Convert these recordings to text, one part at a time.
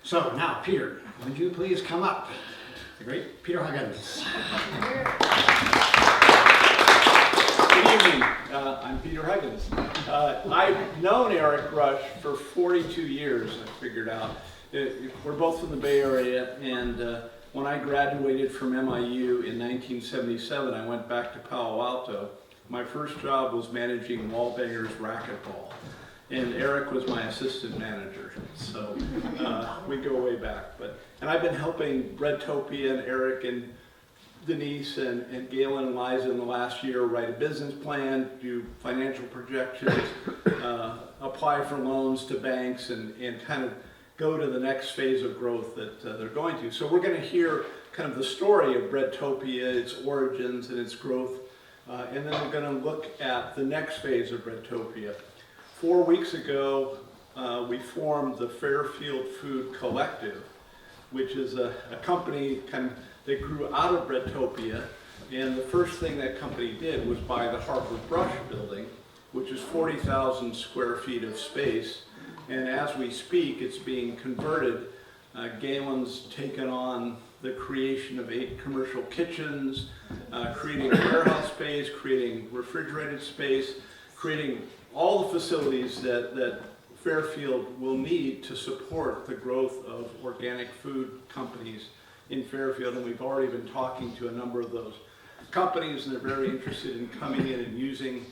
So now, Peter, would you please come up? The great Peter Huggins. Good evening. I'm Peter Huggins. I've known Eric Rush for 42 years, I figured out. We're both from the Bay Area, and when I graduated from MIU in 1977, I went back to Palo Alto. My first job was managing Wallbangers racquetball, and Eric was my assistant manager. So we go way back. And I've been helping Breadtopia and Eric and Denise and Galen and Liza in the last year write a business plan, do financial projections, apply for loans to banks, and kind of go to the next phase of growth that they're going to. So we're going to hear kind of the story of Breadtopia, its origins and its growth, and then we're going to look at the next phase of Breadtopia. 4 weeks ago, we formed the Fairfield Food Collective, which is a company that grew out of Breadtopia, and the first thing that company did was buy the Harper Brush building, which is 40,000 square feet of space, and as we speak, it's being converted. Galen's taken on the creation of 8 commercial kitchens, creating warehouse space, creating refrigerated space, creating all the facilities that Fairfield will need to support the growth of organic food companies in Fairfield, and we've already been talking to a number of those companies, and they're very interested in coming in and using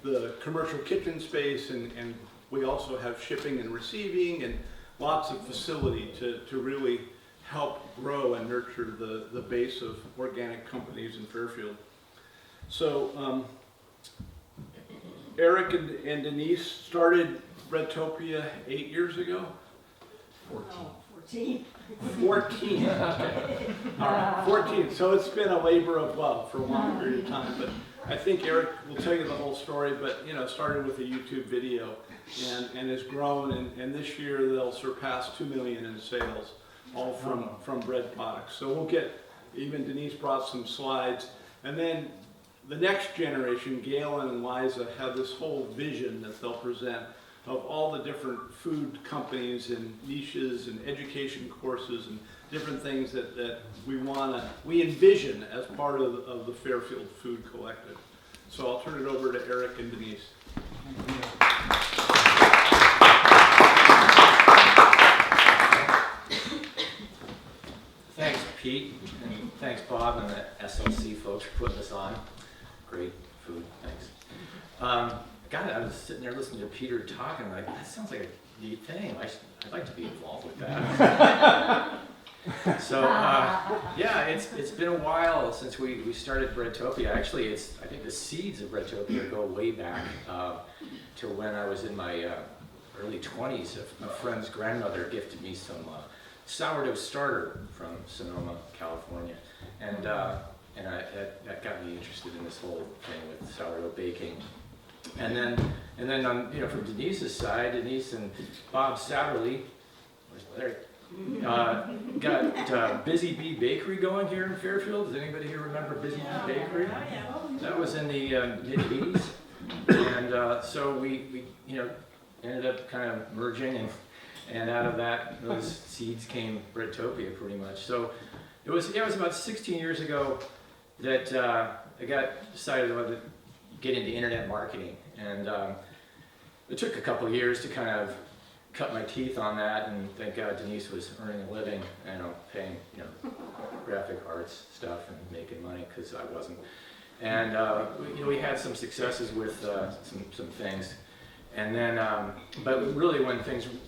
the commercial kitchen space, and we also have shipping and receiving and lots of facility to really help grow and nurture the base of organic companies in Fairfield. So Eric and Denise started Breadtopia 8 years ago? 14. 14. Okay. All right, 14. So it's been a labor of love for a long period of time. But I think Eric will tell you the whole story. But started with a YouTube video and has grown. And this year they'll surpass 2 million in sales, all from bread products. So we'll get. Even Denise brought some slides, and then the next generation, Galen and Liza, have this whole vision that they'll present of all the different food companies and niches and education courses and different things that we envision as part of the Fairfield Food Collective. So I'll turn it over to Eric and Denise. Thanks, Pete, and thanks, Bob, and the SLC folks for putting this on. Great food, thanks. I was sitting there listening to Peter talking, like, that sounds like a neat thing. I'd like to be involved with that. So, yeah, it's been a while since we started Breadtopia. Actually, I think the seeds of Breadtopia go way back to when I was in my early 20s. A friend's grandmother gifted me some sourdough starter from Sonoma, California, and that got me interested in this whole thing with sourdough baking. And then from Denise's side, Denise and Bob Satterley, got Busy Bee Bakery going here in Fairfield. Does anybody here remember Busy Bee Bakery? That was in the mid-80s, and so we ended up kind of merging, and out of those seeds came Breadtopia pretty much. So it was about 16 years ago that I decided to get into internet marketing, and it took a couple of years to kind of cut my teeth on that, and thank God Denise was earning a living, paying graphic arts stuff and making money, because I wasn't. And we had some successes with some things, and then but really when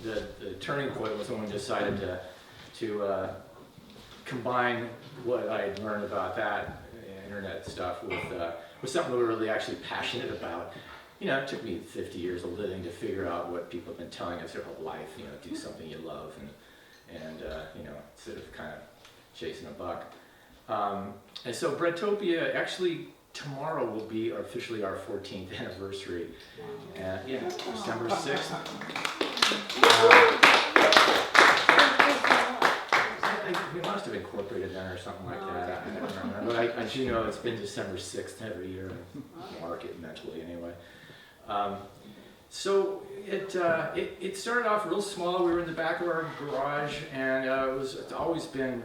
the turning point was when we decided to combine what I had learned about that internet stuff with something we were really actually passionate about. It took me 50 years of living to figure out what people have been telling us their whole life. Do something you love, and instead of kind of chasing a buck. And so Breadtopia, actually tomorrow will be officially our 14th anniversary. December 6th. We must have incorporated then or something like that. I don't remember. But I do know it's been December 6th every year. I mark it mentally anyway. So it started off real small. We were in the back of our garage, and it's always been,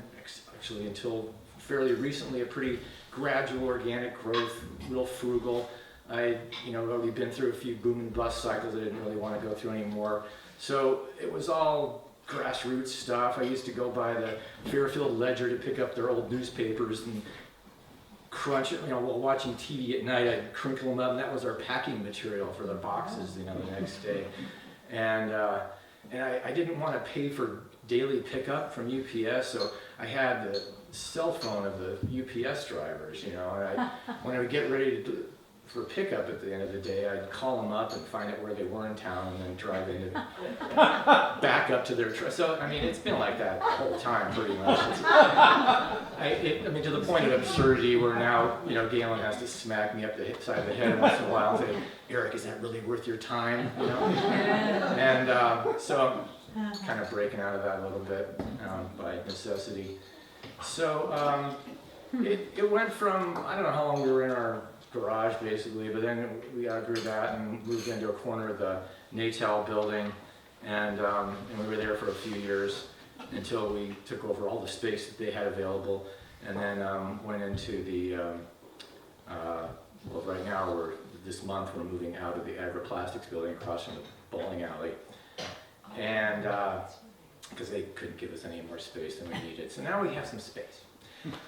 actually until fairly recently, a pretty gradual organic growth, real frugal. I, already been through a few boom and bust cycles I didn't really want to go through anymore. So it was all grassroots stuff. I used to go by the Fairfield Ledger to pick up their old newspapers and crunch it, while watching TV at night. I'd crinkle them up, and that was our packing material for the boxes, the next day. And I didn't want to pay for daily pickup from UPS, so I had the cell phone of the UPS drivers, and when I would get ready for pickup at the end of the day, I'd call them up and find out where they were in town, and then drive back up to their truck. So, it's been like that the whole time, pretty much. To the point of absurdity where now, Galen has to smack me up the side of the head once in a while and say, Eric, is that really worth your time? And so I'm kind of breaking out of that a little bit by necessity. So it went from, I don't know how long we were in our garage basically, but then we outgrew that and moved into a corner of the Natal building, and we were there for a few years until we took over all the space that they had available, and then went into the right now this month we're moving out of the agri-plastics building across from the bowling alley, and because they couldn't give us any more space than we needed, so now we have some space.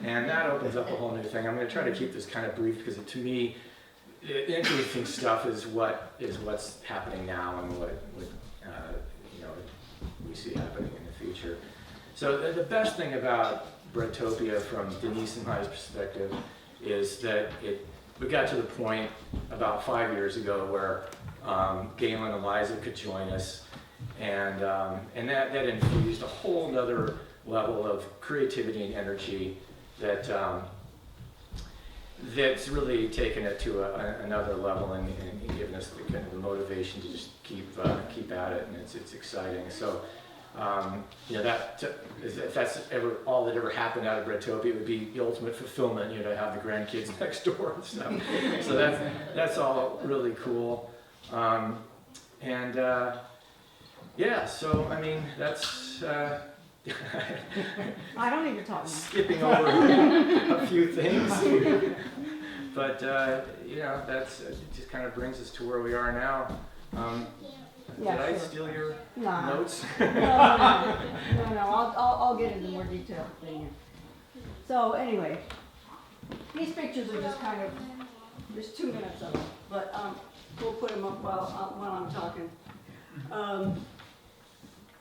And that opens up a whole new thing. I'm going to try to keep this kind of brief because to me, the interesting stuff is what's happening now and what we see happening in the future. So the best thing about Breadtopia from Denise and my perspective is that we got to the point about 5 years ago where Galen and Eliza could join us, and that infused a whole nother level of creativity and energy that's really taken it to another level and given us the kind of the motivation to just keep at it, and it's exciting. So if that's ever all that ever happened out of Breadtopia, it would be the ultimate fulfillment, to have the grandkids next door and stuff. So that's all really cool. That's. I don't need to talk now. Skipping over a few things, but that's it just kind of brings us to where we are now. Yeah, did I sure. steal your Nah. notes? No. I'll get into more detail later. So anyway, these pictures are just kind of, there's 2 minutes of them, but we'll put them up while I'm talking.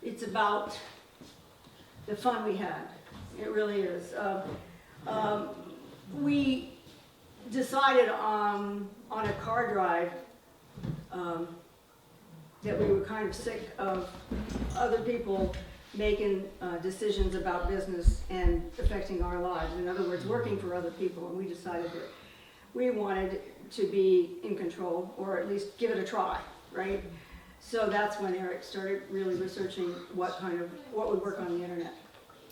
It's about the fun we had. It really is. We decided on a car drive that we were kind of sick of other people making decisions about business and affecting our lives. In other words, working for other people. And we decided that we wanted to be in control, or at least give it a try, right? So that's when Eric started really researching what would work on the internet,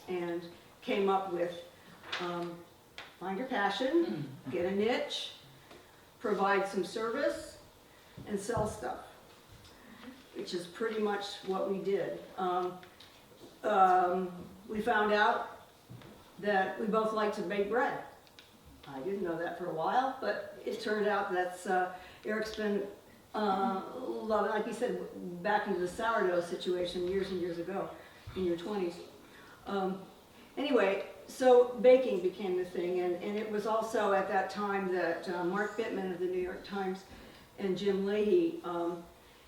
and came up with find your passion, get a niche, provide some service, and sell stuff, which is pretty much what we did. We found out that we both like to bake bread. I didn't know that for a while, but it turned out that's Eric's been loving, like you said, back into the sourdough situation years and years ago in your 20s. Anyway, so baking became the thing, and it was also at that time that Mark Bittman of the New York Times and Jim Leahy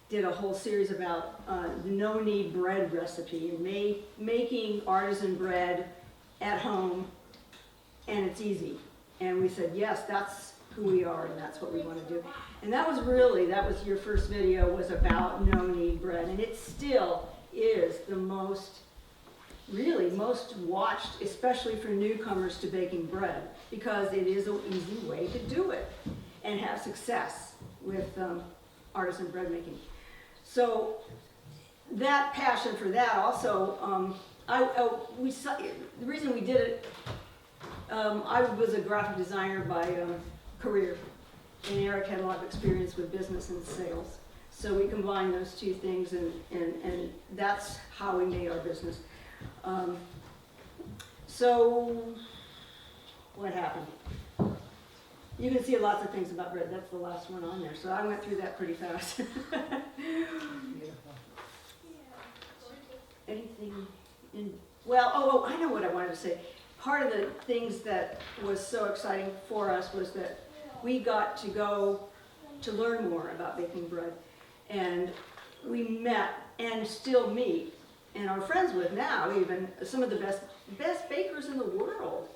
did a whole series about the no-knead bread recipe, and making artisan bread at home, and it's easy. And we said, yes, that's who we are, and that's what we want to do. And that was your first video, was about no-knead bread, and it still is the most watched, especially for newcomers to baking bread, because it is an easy way to do it and have success with artisan bread making. So that passion for that also, the reason we did it, I was a graphic designer by career, and Eric had a lot of experience with business and sales. So we combined those two things, and that's how we made our business. So what happened? You can see lots of things about bread. That's the last one on there. So I went through that pretty fast. Anything in, well, oh, I know what I wanted to say. Part of the things that was so exciting for us was that we got to go to learn more about baking bread. And we met and still meet and are friends with now even some of the best bakers in the world.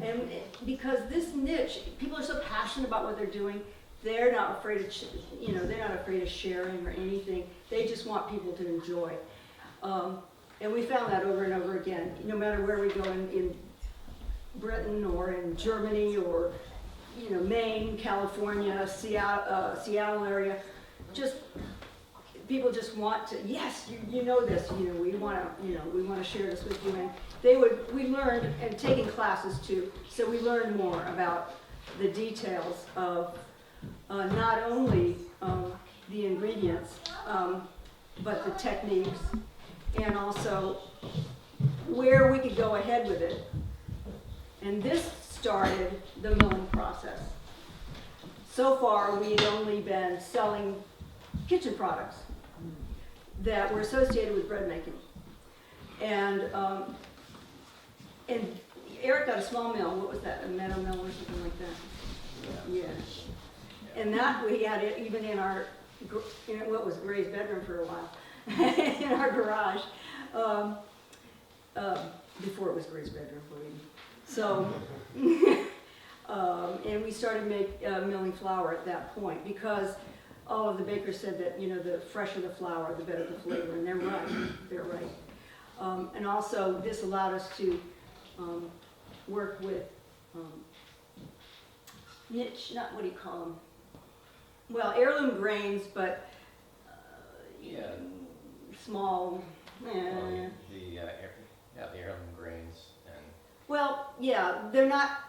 And because this niche, people are so passionate about what they're doing, they're not afraid of, they're not afraid of sharing or anything. They just want people to enjoy. And we found that over and over again. No matter where we go in Britain or in Germany or Maine, California, Seattle area, just people just want to. Yes, you know this. We want to share this with you. And we learned, and taking classes too. So we learned more about the details of not only the ingredients, but the techniques, and also where we could go ahead with it. And this started the milling process. So far, we'd only been selling kitchen products that were associated with bread making. And Eric got a small mill. What was that? A meadow mill or something like that? Yeah. And that we had it even in what was Gray's bedroom for a while, in our garage, before it was Gray's bedroom, believe me. So, and we started milling flour at that point because all of the bakers said that the fresher the flour, the better the flavor, and they're right. They're right. And also, this allowed us to work with niche, what do you call them? Well, heirloom grains, but small. The heirloom grains and Well, yeah, they're not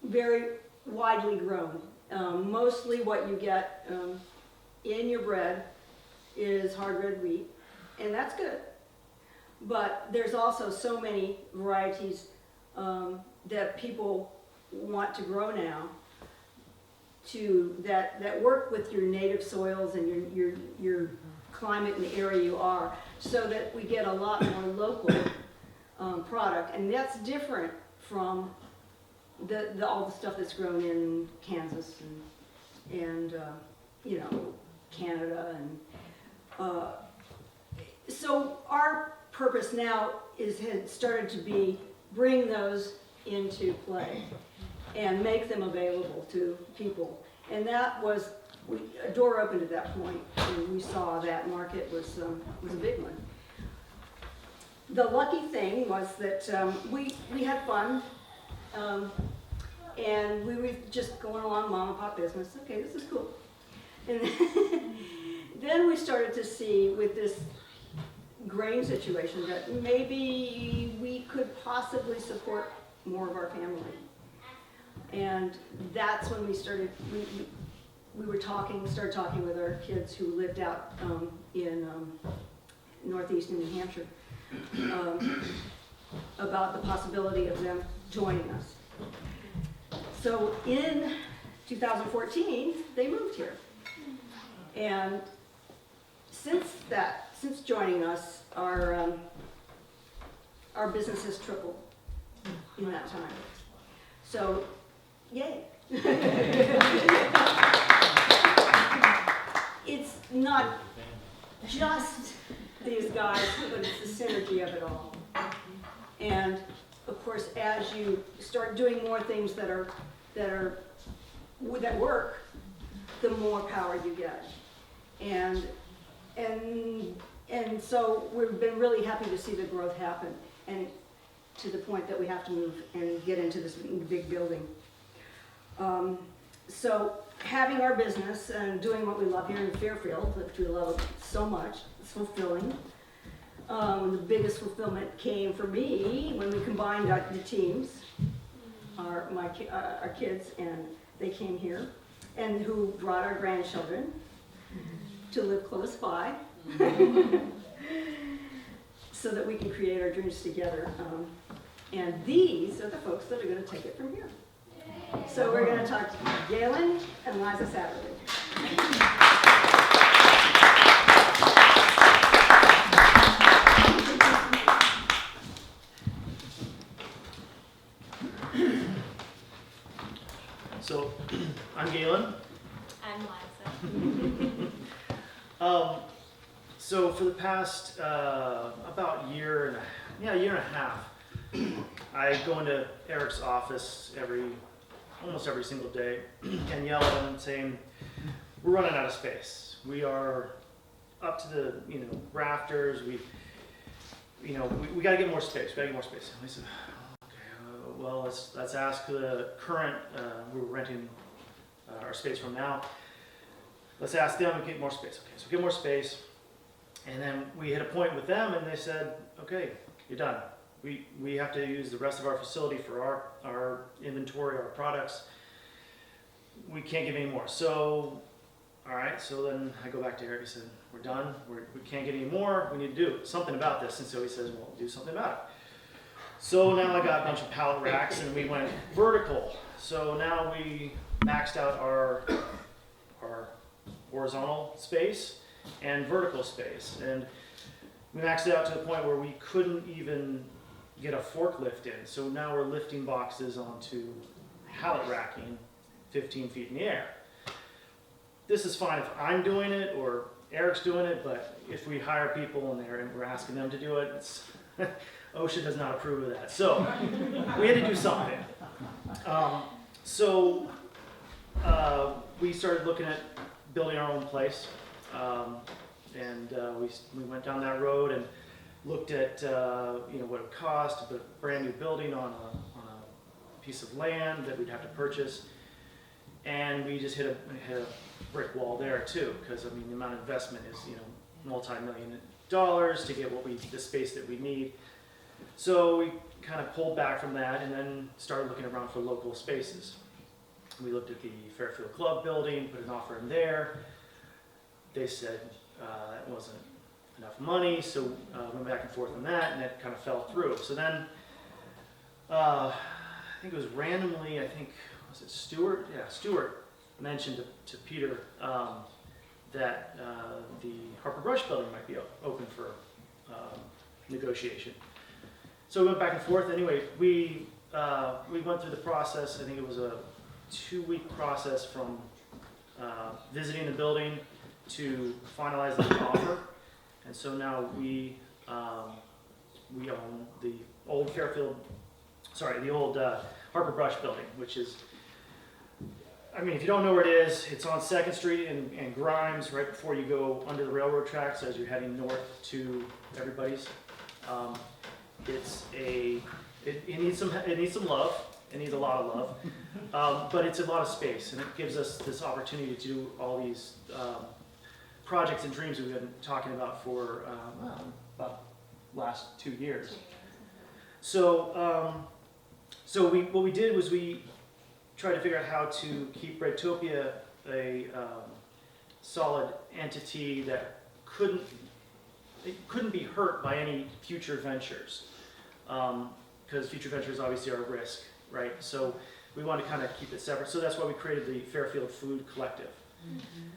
very widely grown. Mostly what you get in your bread is hard red wheat, and that's good. But there's also so many varieties that people want to grow now that work with your native soils and your climate and the area you are, so that we get a lot more local product, and that's different from all the stuff that's grown in Kansas and Canada, and so our purpose now has started to be bring those into play and make them available to people, and that was a door opened at that point, and we saw that market was a big one. The lucky thing was that we had fun, and we were just going along mom and pop business. Okay, this is cool. And then we started to see with this grain situation that maybe we could possibly support more of our family. And that's when we started, we started talking with our kids who lived out in northeastern New Hampshire about the possibility of them joining us. So in 2014, they moved here. And since joining us, our business has tripled in that time. So, yay. It's not just these guys, but it's the synergy of it all. And of course, as you start doing more things that work, the more power you get. And so we've been really happy to see the growth happen, and to the point that we have to move and get into this big building. So having our business and doing what we love here in Fairfield, which we love so much, it's fulfilling. The biggest fulfillment came for me when we combined the teams, our kids, and they came here, and who brought our grandchildren to live close by so that we can create our dreams together. And these are the folks that are going to take it from here. So we're going to talk to Galen and Liza Satterley. So, I'm Galen. I'm Liza. So for the past about year and a half, I go into Eric's office almost every single day and yell at him saying, "We're running out of space. We are up to the rafters. We got to get more space. We got to get more space." And I said, "Okay, well let's ask the current we're renting our space from now. Let's ask them to get more space." Okay, so get more space. And then we hit a point with them and they said, "Okay, you're done. We have to use the rest of our facility for our inventory, our products. We can't give any more." So, all right, so then I go back to Eric and said, "We're done. We can't get any more. We need to do something about this." And so he says, "Well, do something about it." So now I got a bunch of pallet racks and we went vertical. So now we maxed out our horizontal space and vertical space. And we maxed it out to the point where we couldn't even get a forklift in. So now we're lifting boxes onto pallet racking 15 feet in the air. This is fine if I'm doing it or Eric's doing it, but if we hire people in there and we're asking them to do it, it's OSHA does not approve of that. So we had to do something. We started looking at building our own place. We went down that road and looked at what it would cost to put a brand new building on a piece of land that we'd have to purchase, and we just hit a brick wall there too, because the amount of investment is multi-million dollars to get the space that we need. So we kind of pulled back from that and then started looking around for local spaces. We looked at the Fairfield Club building, put an offer in there. They said it wasn't enough money, so went back and forth on that, and that kind of fell through. So then, I think it was randomly, was it Stewart? Yeah, Stewart mentioned to Peter that the Harper Brush building might be open for negotiation. So we went back and forth. Anyway, we went through the process. I think it was a 2-week process from visiting the building to finalize the offer. And so now we own the old Harper Brush building, which is, if you don't know where it is, it's on 2nd Street and Grimes, right before you go under the railroad tracks as you're heading north to everybody's. It needs some love. It needs a lot of love, but it's a lot of space, and it gives us this opportunity to do all these projects and dreams we've been talking about for about last 2 years. So, what we did was we tried to figure out how to keep Breadtopia a solid entity that couldn't be hurt by any future ventures, because future ventures obviously are a risk, right? So we want to kind of keep it separate. So that's why we created the Fairfield Food Collective. Mm-hmm.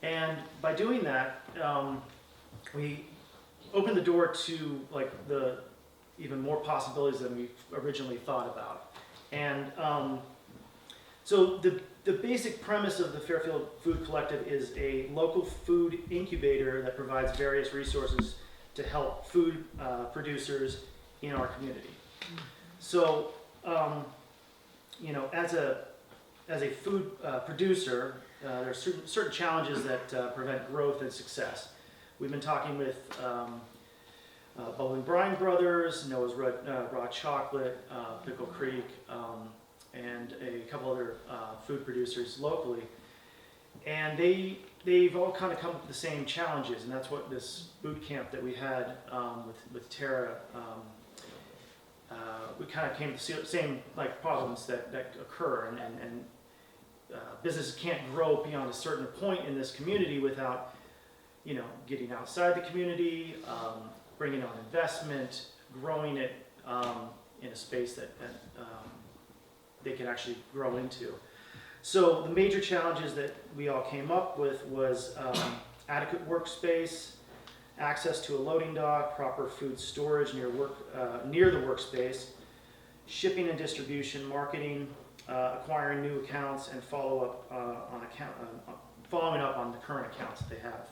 And by doing that, we opened the door to the even more possibilities than we originally thought about. And so the basic premise of the Fairfield Food Collective is a local food incubator that provides various resources to help food producers in our community. So, as a food producer, there are certain challenges that prevent growth and success. We've been talking with Bubbling Brine Brothers, Noah's Raw Chocolate, Pickle Creek, and a couple other food producers locally, and they've all kind of come up with the same challenges, and that's what this boot camp that we had with Tara. We kind of came to the same problems that occur, and businesses can't grow beyond a certain point in this community without getting outside the community, bringing on investment, growing it in a space that they can actually grow into. So the major challenges that we all came up with was adequate workspace, access to a loading dock, proper food storage near the workspace, shipping and distribution, marketing, acquiring new accounts, and following up on the current accounts that they have.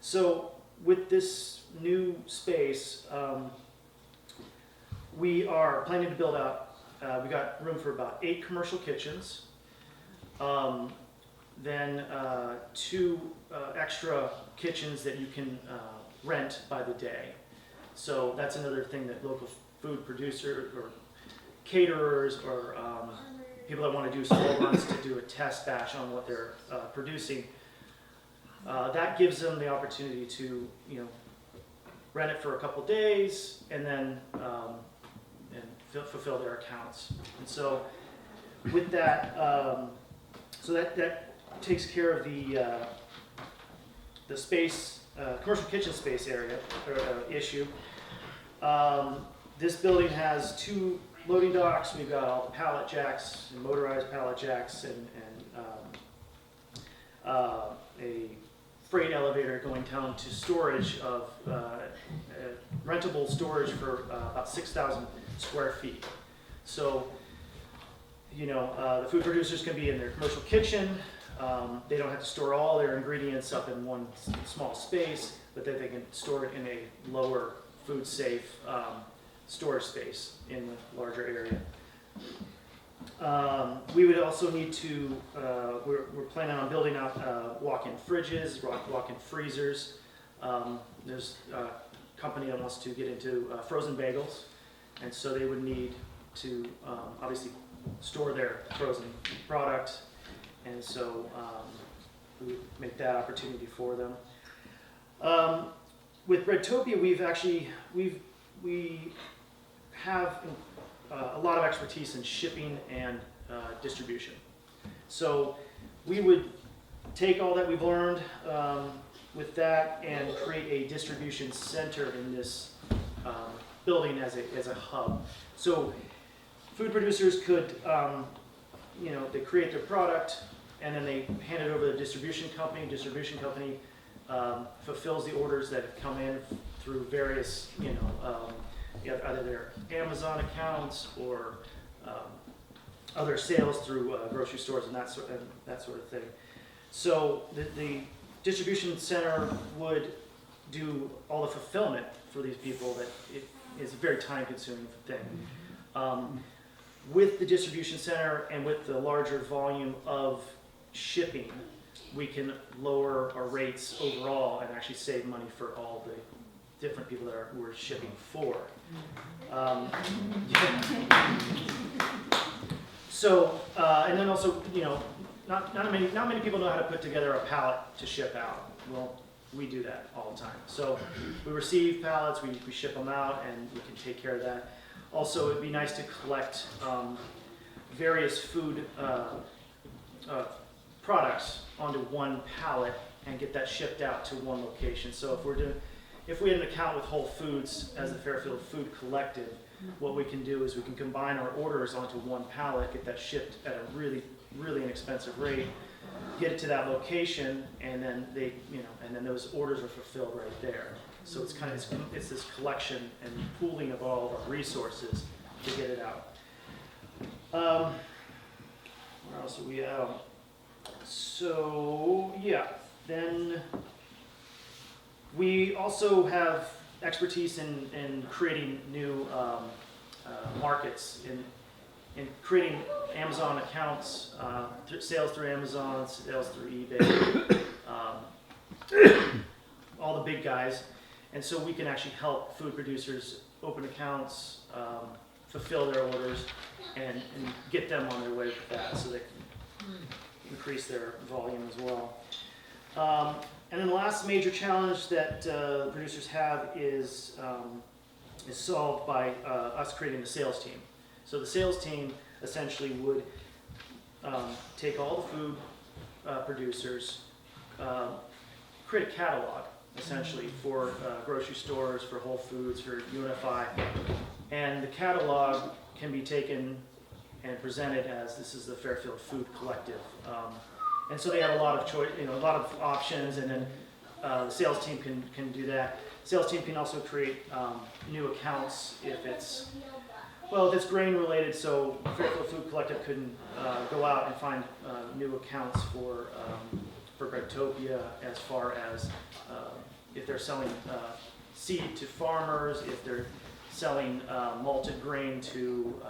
So with this new space, we are planning to build out, we got room for about 8 commercial kitchens, then 2 extra kitchens that you can rent by the day. So that's another thing that local food producers or caterers or people that want to do small runs to do a test batch on what they're producing, that gives them the opportunity to rent it for a couple days and then fulfill their accounts. And so with that, so that takes care of the space, commercial kitchen space area issue. This building has 2 loading docks. We've got all the pallet jacks and motorized pallet jacks and a freight elevator going down to storage of rentable storage for about 6,000 square feet. So, the food producers can be in their commercial kitchen. They don't have to store all their ingredients up in one small space, but then they can store it in a lower food safe storage space in the larger area. We would also need to, we're planning on building out walk-in fridges, walk-in freezers. There's a company that wants to get into frozen bagels, and so they would need to obviously store their frozen product, and so we would make that opportunity for them. With Breadtopia, we have a lot of expertise in shipping and distribution. So we would take all that we've learned with that and create a distribution center in this building as a hub. So food producers could, they create their product and then they hand it over to the distribution company. Distribution company fulfills the orders that have come in through various, either their Amazon accounts or other sales through grocery stores and that sort of thing. So the distribution center would do all the fulfillment for these people. That it is a very time-consuming thing. With the distribution center and with the larger volume of shipping, we can lower our rates overall and actually save money for all the different people that we're shipping for. So, and then also, not many people know how to put together a pallet to ship out. Well, we do that all the time. So we receive pallets, we ship them out, and we can take care of that. Also, it'd be nice to collect various food products onto one pallet and get that shipped out to one location. So if we had an account with Whole Foods as a Fairfield Food Collective, what we can do is we can combine our orders onto one pallet, get that shipped at a really, really inexpensive rate, get it to that location, and then and then those orders are fulfilled right there. So it's this collection and pooling of all of our resources to get it out. Where else are we at? So yeah, then we also have expertise in creating new markets, in creating Amazon accounts, sales through Amazon, sales through eBay, all the big guys. And so we can actually help food producers open accounts, fulfill their orders, and get them on their way with that so they can increase their volume as well. And then the last major challenge that producers have is solved by us creating the sales team. So the sales team essentially would take all the food producers, create a catalog, essentially, for grocery stores, for Whole Foods, for UNFI. And the catalog can be taken and presented as this is the Fairfield Food Collective. And so they have a lot of choice, a lot of options, and then the sales team can do that. Sales team can also create new accounts if it's grain related. So Fairfield Food Collective can go out and find new accounts for Breadtopia, as far as if they're selling seed to farmers, if they're selling malted grain to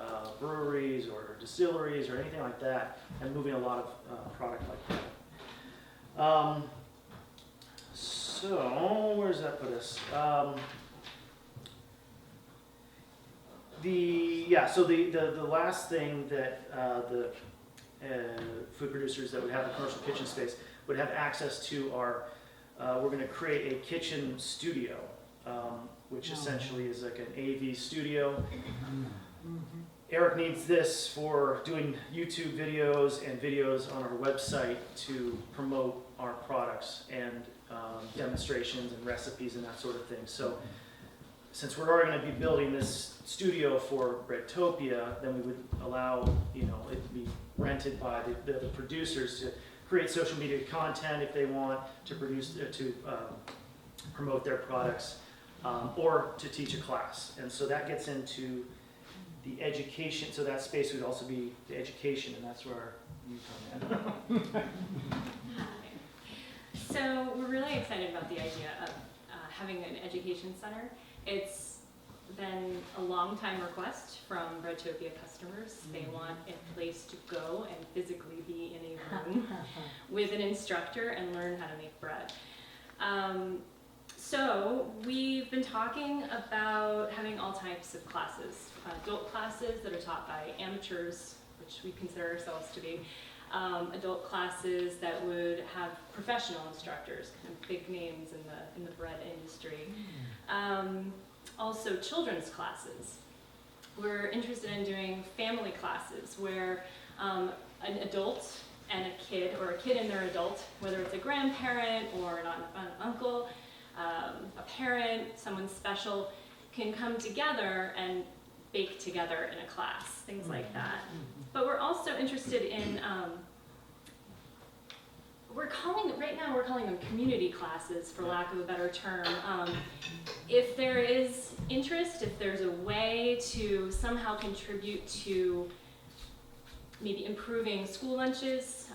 breweries or distilleries or anything like that, and moving a lot of product like that. So where does that put us? So the last thing that the food producers that would have a commercial kitchen space would have access to are, we're going to create a kitchen studio, which essentially is like an AV studio. Eric needs this for doing YouTube videos and videos on our website to promote our products and demonstrations and recipes and that sort of thing. So since we're already going to be building this studio for Breadtopia, then we would allow it to be rented by the producers to create social media content if they want to promote their products, or to teach a class. And so that gets into the education. So that space would also be the education, and that's where you come in. Hi. So we're really excited about the idea of having an education center. It's been a long time request from Breadtopia customers. They want a place to go and physically be in a room with an instructor and learn how to make bread. So we've been talking about having all types of classes, adult classes that are taught by amateurs, which we consider ourselves to be, adult classes that would have professional instructors, kind of big names in the bread industry. Also children's classes. We're interested in doing family classes where an adult and a kid, or a kid and their adult, whether it's a grandparent or an uncle, a parent, someone special, can come together and bake together in a class, things like that. But we're also interested in, right now we're calling them community classes, for lack of a better term. If there is interest, if there's a way to somehow contribute to maybe improving school lunches,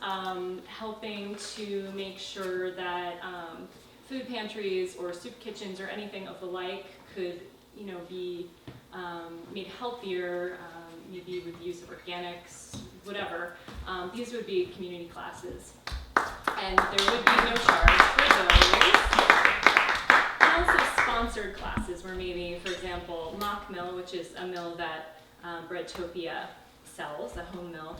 helping to make sure that food pantries or soup kitchens or anything of the like could, be made healthier, maybe with the use of organics, whatever. These would be community classes, and there would be no charge for those. And also sponsored classes, where maybe, for example, Mock Mill, which is a mill that Breadtopia sells, a home mill,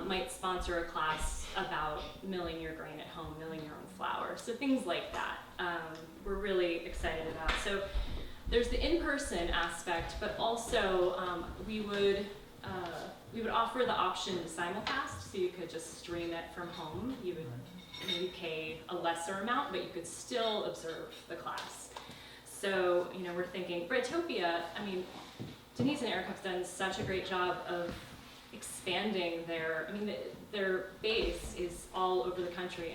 might sponsor a class about milling your grain at home, milling your own flour. So things like that, we're really excited about. So there's the in-person aspect, but also we would offer the option to simulcast, so you could just stream it from home. You would maybe pay a lesser amount, but you could still observe the class. So, we're thinking Breadtopia, Denise and Eric have done such a great job of expanding their base is all over the country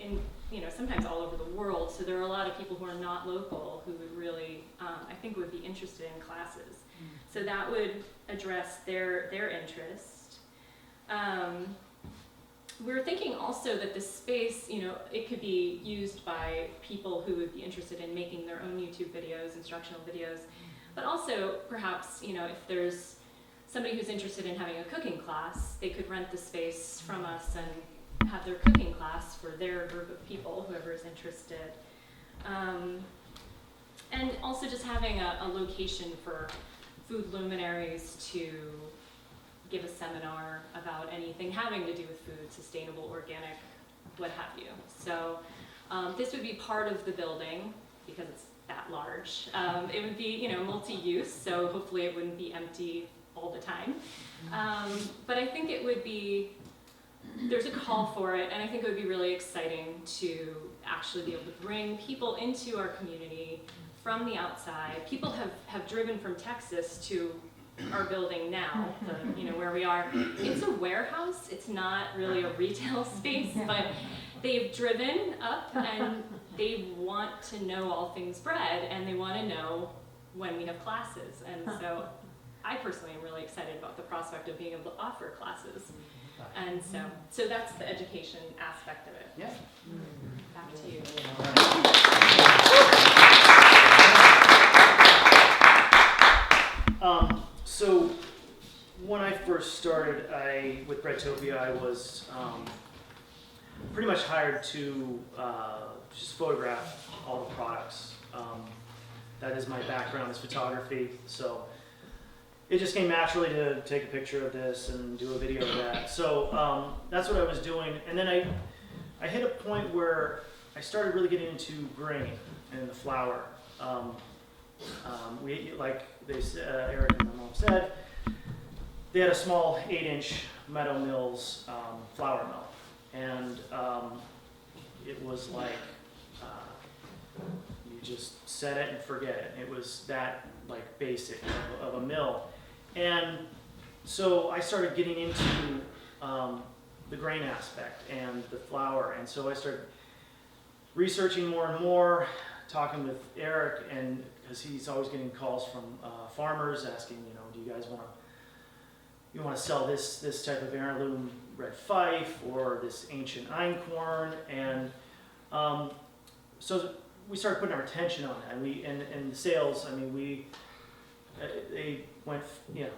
and sometimes all over the world. So there are a lot of people who are not local who would really, I think, would be interested in classes. So that would address their interest. We're thinking also that this space, it could be used by people who would be interested in making their own YouTube videos, instructional videos, but also perhaps, if there's somebody who's interested in having a cooking class, they could rent the space from us and have their cooking class for their group of people, whoever is interested. And also just having a location for food luminaries to give a seminar about anything having to do with food, sustainable, organic, what have you. So this would be part of the building because it's that large. It would be, multi-use, so hopefully it wouldn't be empty all the time. But I think it would be there's a call for it, and I think it would be really exciting to actually be able to bring people into our community from the outside. People have driven from Texas to our building now, where we are. It's a warehouse, it's not really a retail space, but they've driven up and they want to know all things bread, and they want to know when we have classes. And so I personally am really excited about the prospect of being able to offer classes. And so that's the education aspect of it. Yeah. Back to you. So when I first started with Breadtopia, I was pretty much hired to just photograph all the products. That is my background, is photography. So it just came naturally to take a picture of this and do a video of that. So that's what I was doing. And then I hit a point where I started really getting into grain and the flour. Like they said, Eric and my mom said, they had a small 8-inch Meadow Mills flour mill. And it was like, you just set it and forget it. It was that like basic of a mill. And so I started getting into the grain aspect and the flour. And so I started researching more and more, talking with Eric, and because he's always getting calls from farmers asking, do you guys want to sell this type of heirloom red fife or this ancient einkorn? And so we started putting our attention on that, and the sales. I mean, they went. I'm not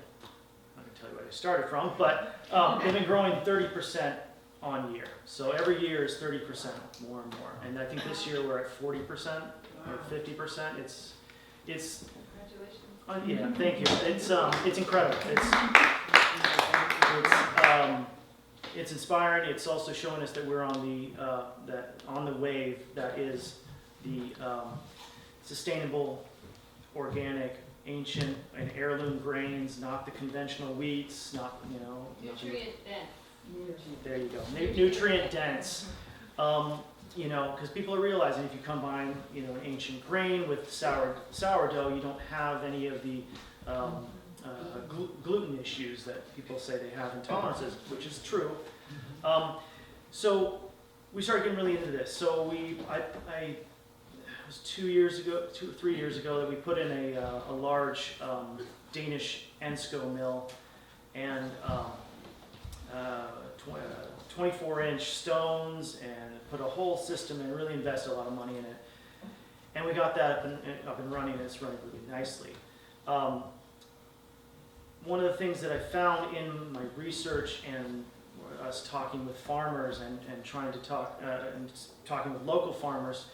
gonna tell you where they started from, but they've been growing 30% on year. So every year is 30% more and more. And I think this year we're at 40% or 50%. It's Congratulations. yeah, thank you. It's incredible. It's inspiring. It's also showing us that we're on the wave that is the sustainable, organic, ancient, and heirloom grains, not the conventional wheats, not Nutrient dense. there you go, nutrient dense. Because people are realizing if you combine, an ancient grain with sourdough, you don't have any of the gluten issues that people say they have intolerances, which is true. So we started getting really into this. So it was 2 or 3 years ago that we put in a large Danish Ensko mill and 24-inch stones, and put a whole system and really invested a lot of money in it. And we got that up and running, and it's running really nicely. One of the things that I found in my research and us talking with farmers and trying to talking with local farmers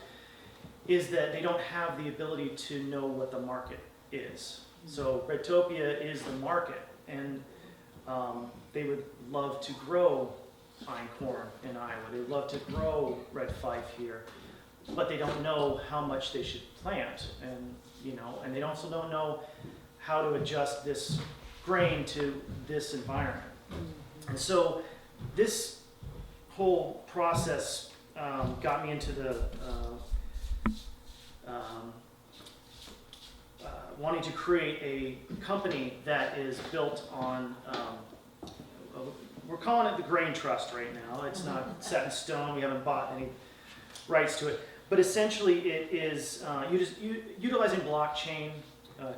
is that they don't have the ability to know what the market is. So Breadtopia is the market, and they would love to grow einkorn in Iowa. They would love to grow red fife here, but they don't know how much they should plant, and and they also don't know how to adjust this grain to this environment. And so this whole process got me into the wanting to create a company that is built on, we're calling it the Grain Trust right now. It's not set in stone. We haven't bought any rights to it. But essentially it is utilizing blockchain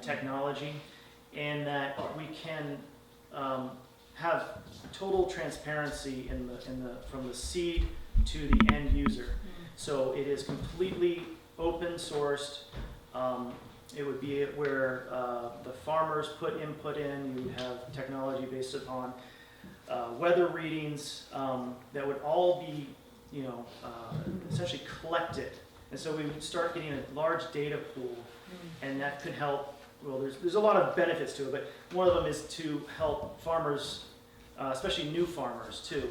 technology, and that we can have total transparency from the seed to the end user. So it is completely open sourced. It would be where the farmers put input in. You would have technology based upon weather readings that would all be, essentially collected. And so we would start getting a large data pool, and that could help. Well, there's a lot of benefits to it, but one of them is to help farmers, especially new farmers too,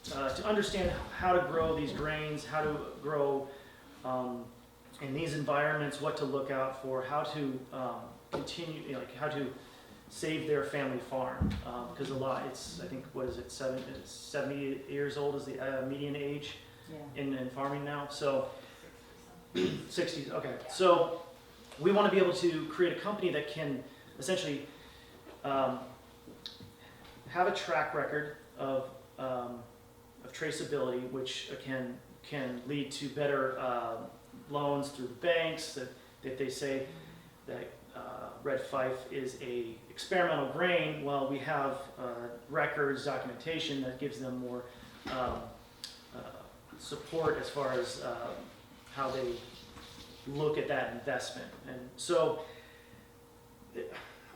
to understand how to grow these grains, how to grow in these environments, what to look out for, how to continue, how to save their family farm, because a lot, I think, what is it, 70 years old is the median age in farming now, so 60s, okay. So we want to be able to create a company that can essentially have a track record of traceability, which can lead to better loans through banks, that they say that red fife is a experimental grain. Well, we have records, documentation that gives them more support as far as how they look at that investment. And so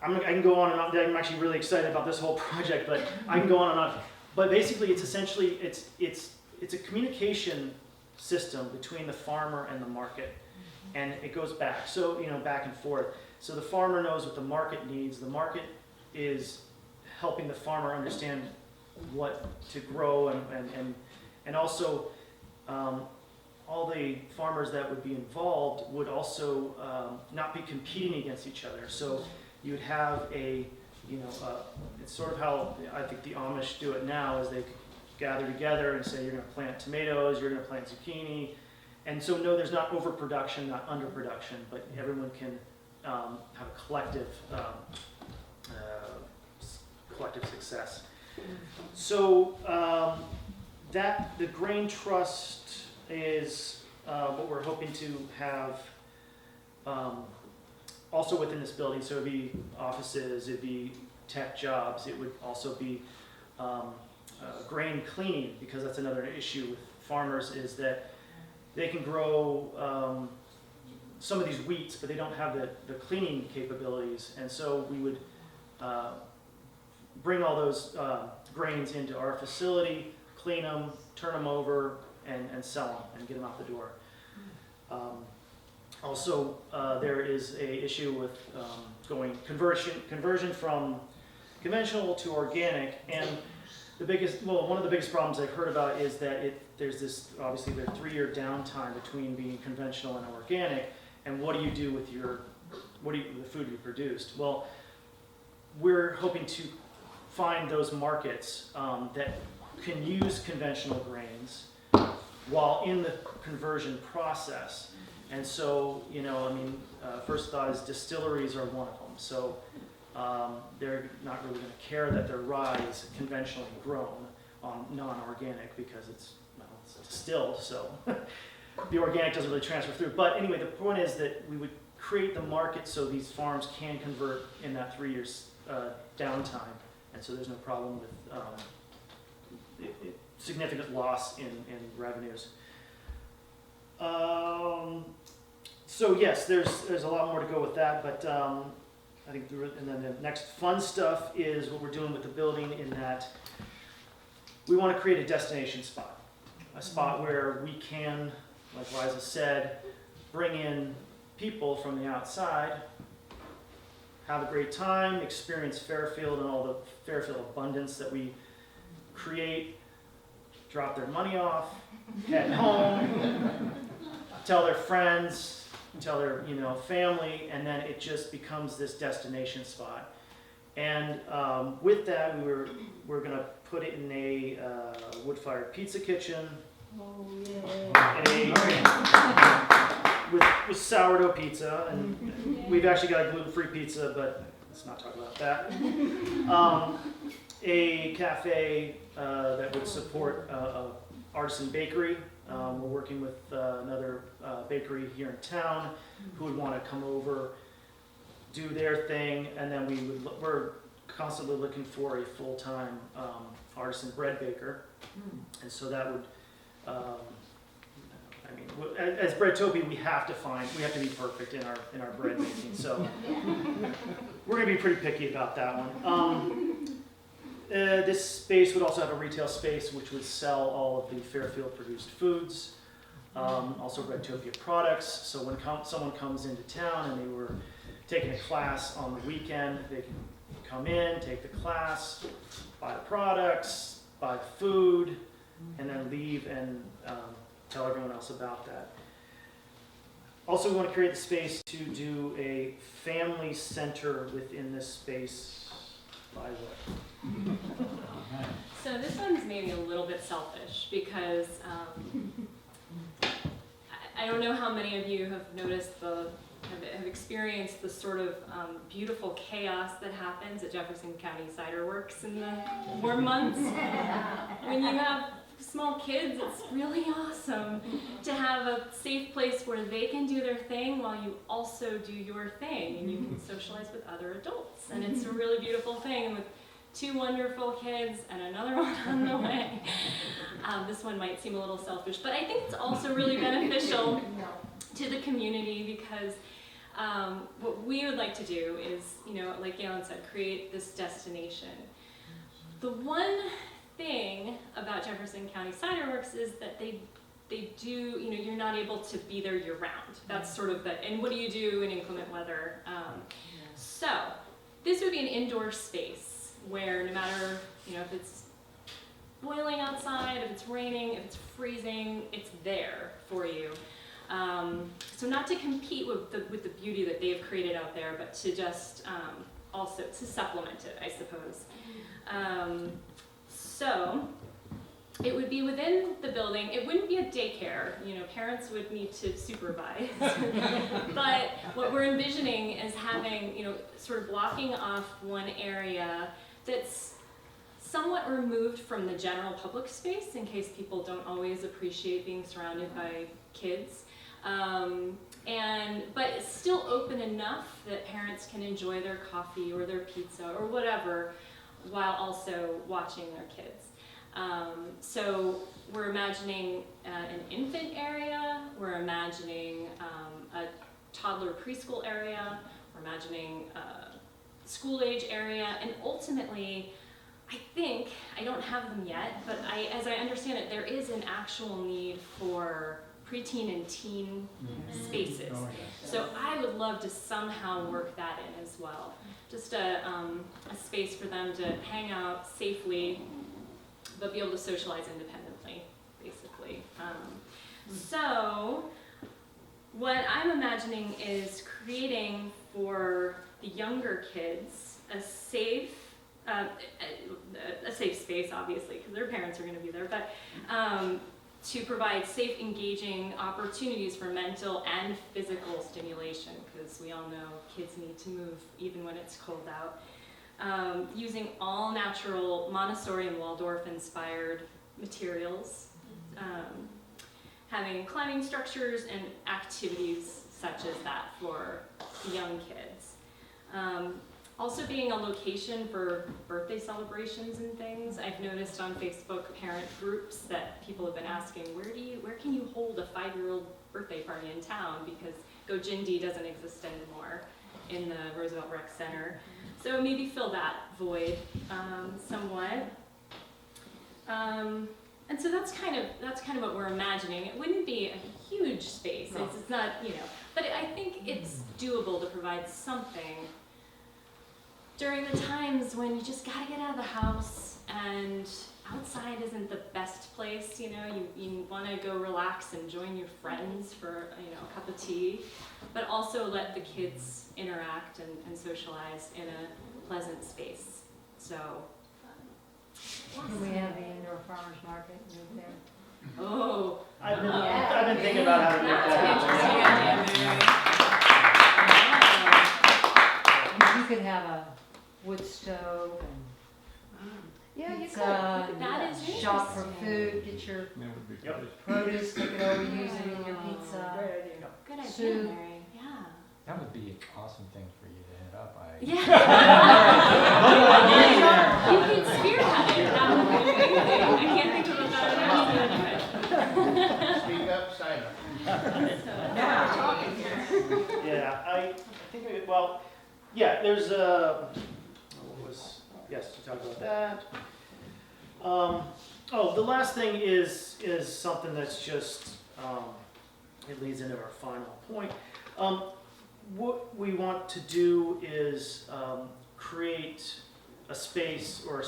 I can go on and on. I'm actually really excited about this whole project, but I can go on and on. But basically, it's essentially it's a communication system between the farmer and the market, and it goes back. So back and forth. So the farmer knows what the market needs. The market is helping the farmer understand what to grow, and also all the farmers that would be involved would also not be competing against each other. So you would have it's sort of how I think the Amish do it now, is they gather together and say, you're going to plant tomatoes, you're going to plant zucchini. And so no, there's not overproduction, not underproduction, but everyone can have a collective success. So that the grain trust is what we're hoping to have also within this building. So it'd be offices, it'd be tech jobs, it would also be grain cleaning, because that's another issue with farmers, is that they can grow some of these wheats, but they don't have the cleaning capabilities. And so we would bring all those grains into our facility, clean them, turn them over, and sell them and get them out the door. Also, there is a issue with going conversion from conventional to organic, and one of the biggest problems I've heard about is that there's this, obviously there's 3-year downtime between being conventional and organic, and what do you do with the food you produced? Well, we're hoping to find those markets that can use conventional grains while in the conversion process. And so, first thought is distilleries are one of them. So they're not really going to care that their rye is conventionally grown on non-organic, because it's distilled, so the organic doesn't really transfer through. But anyway, the point is that we would create the market so these farms can convert in that 3 years downtime, and so there's no problem with significant loss in revenues. So yes, there's a lot more to go with that, but I think and then the next fun stuff is what we're doing with the building, in that we want to create a destination spot, a spot where we can, like Liza said, bring in people from the outside, have a great time, experience Fairfield and all the Fairfield abundance that we create, drop their money off, head home, tell their friends, tell their family, and then it just becomes this destination spot. And with that, we're going to put it in a wood-fired pizza kitchen. Oh, yeah. With sourdough pizza, and we've actually got a gluten-free pizza, but let's not talk about that. A cafe that would support a artisan bakery. We're working with another bakery here in town who would want to come over, do their thing, and then we're constantly looking for a full-time artisan bread baker. And so that would, as Breadtopia, we have to be perfect in our bread making. So we're going to be pretty picky about that one. This space would also have a retail space which would sell all of the Fairfield produced foods, also Breadtopia products. So when someone comes into town and they were taking a class on the weekend, they can come in, take the class, buy the products, buy the food, and then leave and tell everyone else about that. Also, we want to create the space to do a family center within this space by what? So this one's maybe a little bit selfish because I don't know how many of you have noticed have experienced the sort of beautiful chaos that happens at Jefferson County Cider Works in the warm months. When you have small kids, it's really awesome to have a safe place where they can do their thing while you also do your thing, and you can socialize with other adults. And it's a really beautiful thing with 2 wonderful kids and another one on the way. This one might seem a little selfish, but I think it's also really beneficial to the community because what we would like to do is, like Galen said, create this destination. The one thing about Jefferson County Cider Works is that they do, you're not able to be there year round. That's sort of and what do you do in inclement weather? So this would be an indoor space where no matter, if it's boiling outside, if it's raining, if it's freezing, it's there for you. So not to compete with the beauty that they've created out there, but to just also to supplement it, I suppose. So it would be within the building. It wouldn't be a daycare. Parents would need to supervise. But what we're envisioning is having, sort of blocking off one area that's somewhat removed from the general public space in case people don't always appreciate being surrounded by kids. But it's still open enough that parents can enjoy their coffee or their pizza or whatever while also watching their kids. So we're imagining an infant area, we're imagining a toddler preschool area, we're imagining a school age area, and ultimately, I don't have them yet, but as I understand it, there is an actual need for preteen and teen spaces. Oh, yes. So I would love to somehow work that in as well. Just a space for them to hang out safely, but be able to socialize independently, basically. So what I'm imagining is creating for the younger kids a safe space, obviously, because their parents are going to be there, but to provide safe, engaging opportunities for mental and physical stimulation, because we all know kids need to move even when it's cold out. Using all natural Montessori and Waldorf-inspired materials, having climbing structures and activities such as that for young kids. Also being a location for birthday celebrations and things. I've noticed on Facebook parent groups that people have been asking, where can you hold a 5-year-old birthday party in town? Because Go Jindy doesn't exist anymore in the Roosevelt Rec Center. So maybe fill that void somewhat. And so that's kind of what we're imagining. It wouldn't be a huge space. No. It's not, but I think it's doable to provide something during the times when you just gotta get out of the house and outside isn't the best place, you wanna go relax and join your friends for, a cup of tea, but also let the kids interact and socialize in a pleasant space. So, Do we have the indoor farmers market move there? oh, I've been thinking about how to make that's that an interesting happen. idea, Mary. You could have a wood stove and Yeah, you pizza, could. That and is shop for interesting. food, get your That would be Yep. great. produce, take it over, use it in your pizza. Good idea, Soup. Mary. Yeah. That would be an awesome thing for you to head up. Yeah. You can spearhead it. That would be amazing. I can't think of a better way to do it. Speak up, silent. Yeah, I think there's yes, to talk about that. The last thing is something that's just, it leads into our final point. What we want to do is create a space or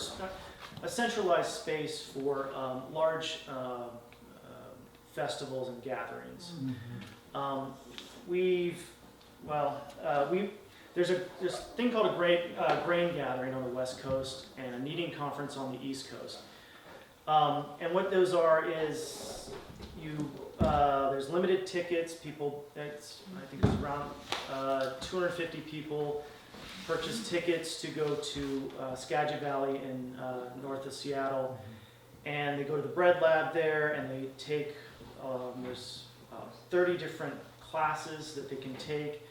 a centralized space for large festivals and gatherings. there's this thing called a grain gathering on the West Coast and a kneading conference on the East Coast. And what those are is there's limited tickets. People, I think it's around 250 people purchase tickets to go to Skagit Valley in north of Seattle, and they go to the Bread Lab there, and they take there's 30 different classes that they can take.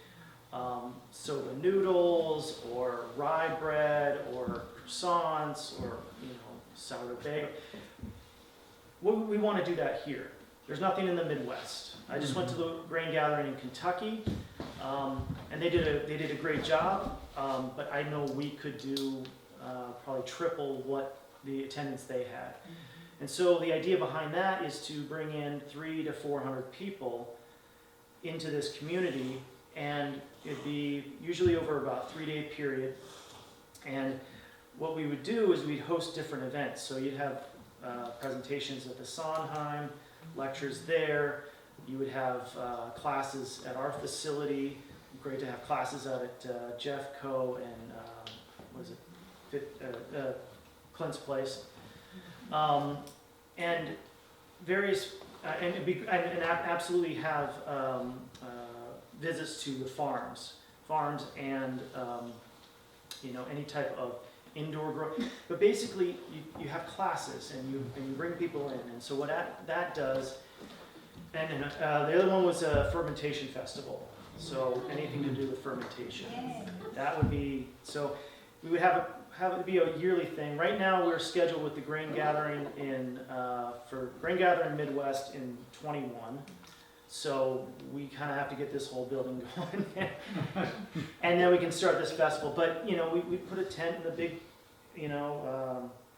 Soba noodles, or rye bread, or croissants, or sourdough bagel. We want to do that here. There's nothing in the Midwest. I just went to the grain gathering in Kentucky, and they did a great job. But I know we could do probably triple what the attendance they had. And so the idea behind that is to bring in 300 to 400 people into this community, and it'd be usually over about a 3-day period. And what we would do is we'd host different events. So you'd have presentations at the Sondheim, lectures there. You would have classes at our facility. Great to have classes out at Jeff Co. and Clint's place. And various, and absolutely have visits to the farms and any type of indoor grow. But basically, you have classes and you bring people in. And so what that does, and the other one was a fermentation festival. So anything to do with fermentation, that would be. So we would have it be a yearly thing. Right now, we're scheduled with the grain gathering for grain gathering Midwest in 21. So we kind of have to get this whole building going, and then we can start this festival. But we put a tent in the big,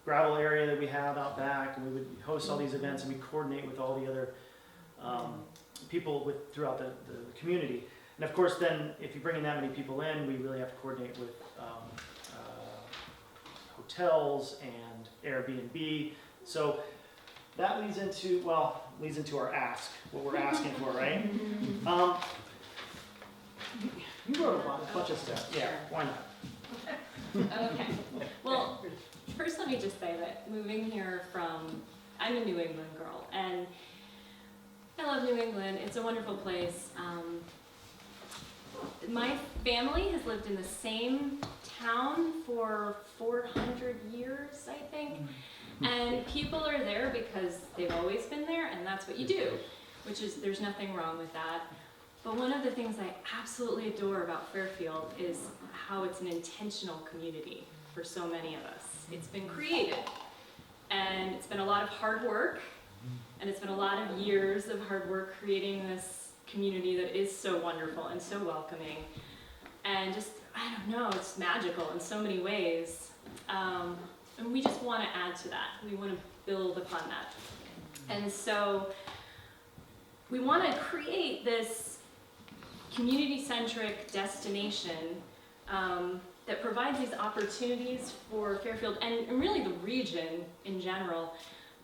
gravel area that we have out back, and we would host all these events, and we coordinate with all the other people throughout the community. And of course, then if you bring in that many people in, we really have to coordinate with hotels and Airbnb. So that leads into our ask, what we're asking for, right? You wrote a bunch of stuff. Yeah, why not? Okay. Well, first let me just say that moving here I'm a New England girl, and I love New England. It's a wonderful place. My family has lived in the same town for 400 years, I think. And people are there because they've always been there, and that's what you do, there's nothing wrong with that. But one of the things I absolutely adore about Fairfield is how it's an intentional community for so many of us. It's been created, and it's been a lot of hard work, and it's been a lot of years of hard work creating this community that is so wonderful and so welcoming. And just, I don't know, it's magical in so many ways. And we just want to add to that. We want to build upon that. And so we want to create this community-centric destination that provides these opportunities for Fairfield and really the region in general,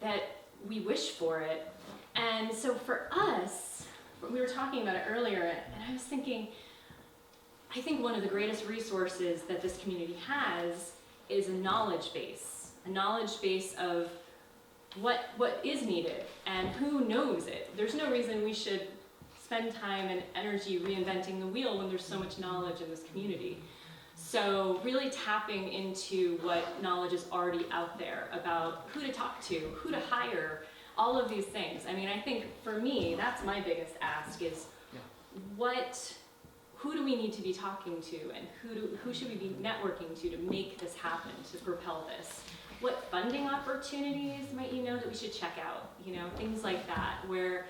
that we wish for it. And so for us, we were talking about it earlier, and I was thinking, I think one of the greatest resources that this community has is a knowledge base of what is needed and who knows it. There's no reason we should spend time and energy reinventing the wheel when there's so much knowledge in this community. So really tapping into what knowledge is already out there about who to talk to, who to hire, all of these things. I mean, I think for me, that's my biggest ask is who do we need to be talking to, and who should we be networking to make this happen, to propel this? What funding opportunities might you know that we should check out? Things like that, where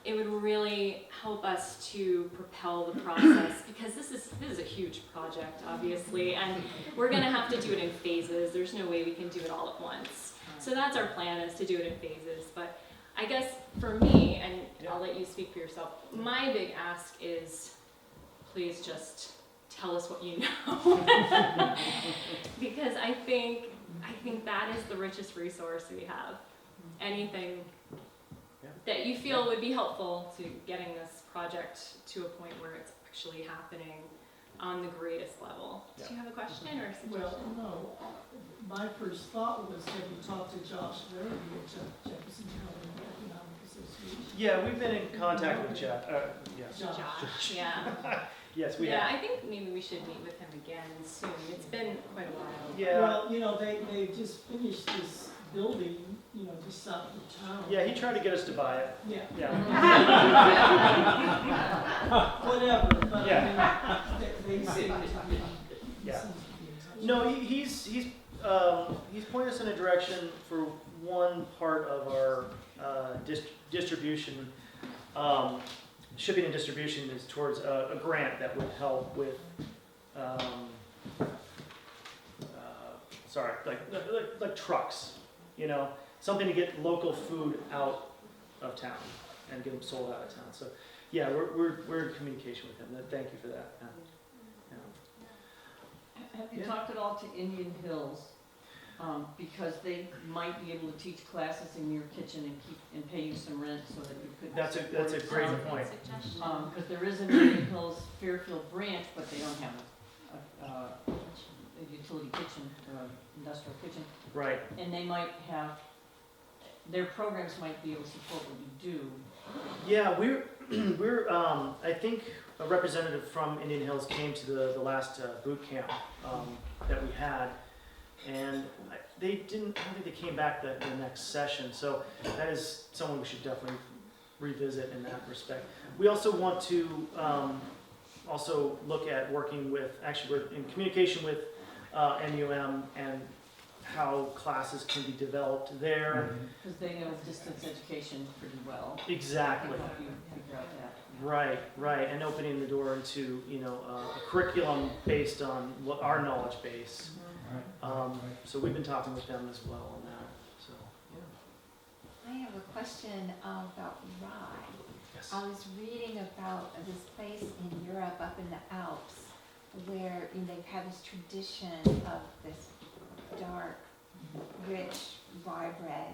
it would really help us to propel the process, because this is a huge project, obviously, and we're gonna have to do it in phases. There's no way we can do it all at once. So that's our plan, is to do it in phases. But I guess for me, and I'll let you speak for yourself, my big ask is, please just tell us what you know. Because I think that is the richest resource we have. Anything that you feel would be helpful to getting this project to a point where it's actually happening on the greatest level. Yeah. Do you have a question or a suggestion? Well, no, my first thought was, have you talked to Josh Verity at Jefferson County Economic Association? Yeah, we've been in contact with Jeff, yes. Josh, yeah. Yes, we Yeah, have. I think maybe we should meet with him again soon. It's been quite a while. Yeah, Well, you know, they just finished this building, you know, just south of town. yeah, he tried to get us to buy it. Yeah. Yeah. Whatever, but Yeah. I mean, they seem to be, Yeah. seem to be in touch. No, he's pointing us in a direction for one part of our distribution. Shipping and distribution is towards a grant that would help with, like trucks, you know, something to get local food out of town and get them sold out of town. So, yeah, we're in communication with him. Thank you for that. Have you Yeah. talked at all to Indian Hills? Because they might be able to teach classes in your kitchen and pay you some rent so that you could. That's a support great some- point. Suggestion. Because there is an Indian Hills Fairfield branch, but they don't have a utility kitchen or an industrial kitchen. Right. And they might have, their programs might be able to support what you do. Yeah, we're I think a representative from Indian Hills came to the last boot camp that we had, and I don't think they came back the next session, so that is someone we should definitely revisit in that respect. We also want to also look at working with, actually we're in communication with NUM and how classes can be developed there. Because they know distance education pretty well. Exactly. They can help you figure out that. Right, and opening the door into, you know, a curriculum based on what our knowledge base. So we've been talking with them as well on that, so, yeah. I have a question about rye. Yes. I was reading about this place in Europe up in the Alps where they've had this tradition of this dark, rich rye bread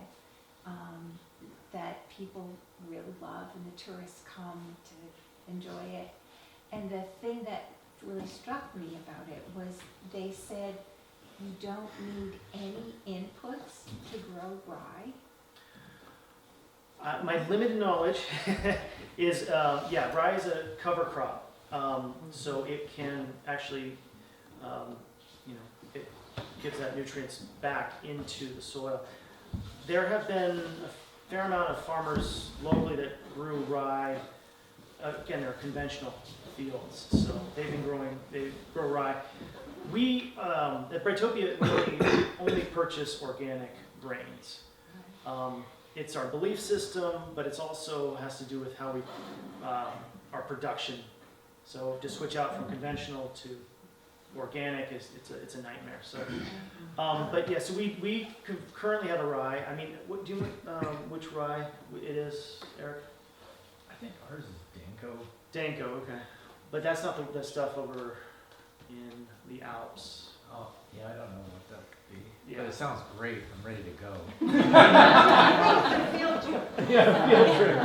that people really love and the tourists come to enjoy it. And the thing that really struck me about it was they said you don't need any inputs to grow rye. My limited knowledge is, rye is a cover crop, so it can actually, it gives that nutrients back into the soil. There have been a fair amount of farmers locally that grew rye. Again, they're conventional fields, so they grow rye. We, at Breadtopia, we only purchase organic grains. It's our belief system, but it's also has to do with how we, our production. So to switch out from conventional to organic it's a nightmare. So, but yeah, so we currently have a rye. I mean, what do you which rye it is, Eric? I think ours is Danko. Danko, okay. But that's not the stuff over in the Alps. Oh, yeah, I don't know what that would be. Yeah. But it sounds great. I'm ready to go. Field trip. Yeah, field trip,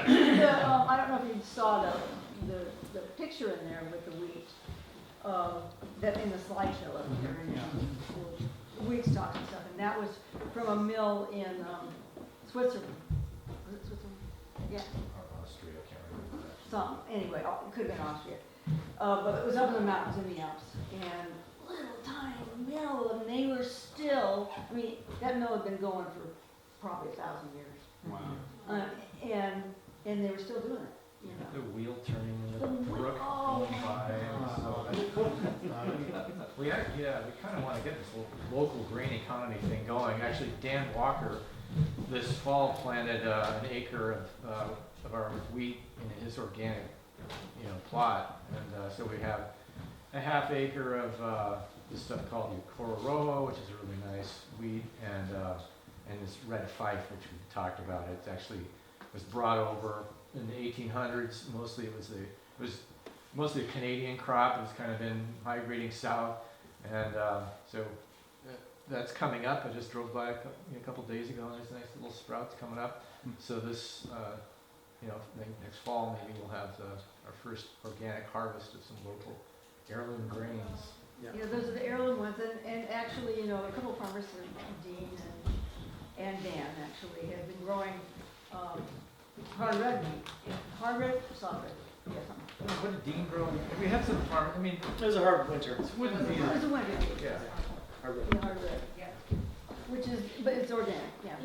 I don't know if you saw the picture in there with the wheat, that in the slideshow up here, wheat stock and stuff, and that was from a mill in Switzerland. Was it Switzerland? Yeah, Or Austria, I can't remember that. anyway, it could have been Austria. But it was up in the mountains in the Alps, and little tiny mill, and they were still, I mean, that mill had been going for probably 1,000 years. Wow. And they were still doing it, you know. The wheel turning in the The wheel- brook oh, going by. We kind of want to get this local grain economy thing going. Actually, Dan Walker this fall planted an acre of our wheat in his organic, plot, and so we have a half acre of this stuff called Cororoa, which is a really nice wheat, and this red fife, which we talked about. It actually was brought over in the 1800s. Mostly it was mostly a Canadian crop. It was kind of been migrating south, and so that's coming up. I just drove by a couple days ago, and there's nice little sprouts coming up. So this next fall, maybe we'll have our first organic harvest of some local heirloom grains. You know, those are the heirloom ones, and actually, you know, a couple farmers, Dean and Dan actually, have been growing, hard red meat, soft red, yeah, something. What did Dean grow? We had some farm, I mean, It was a hard winter. it wouldn't be, It was a winter meat. yeah. Hard winter. Yeah, hard red, yeah. Which is, but it's organic, yeah.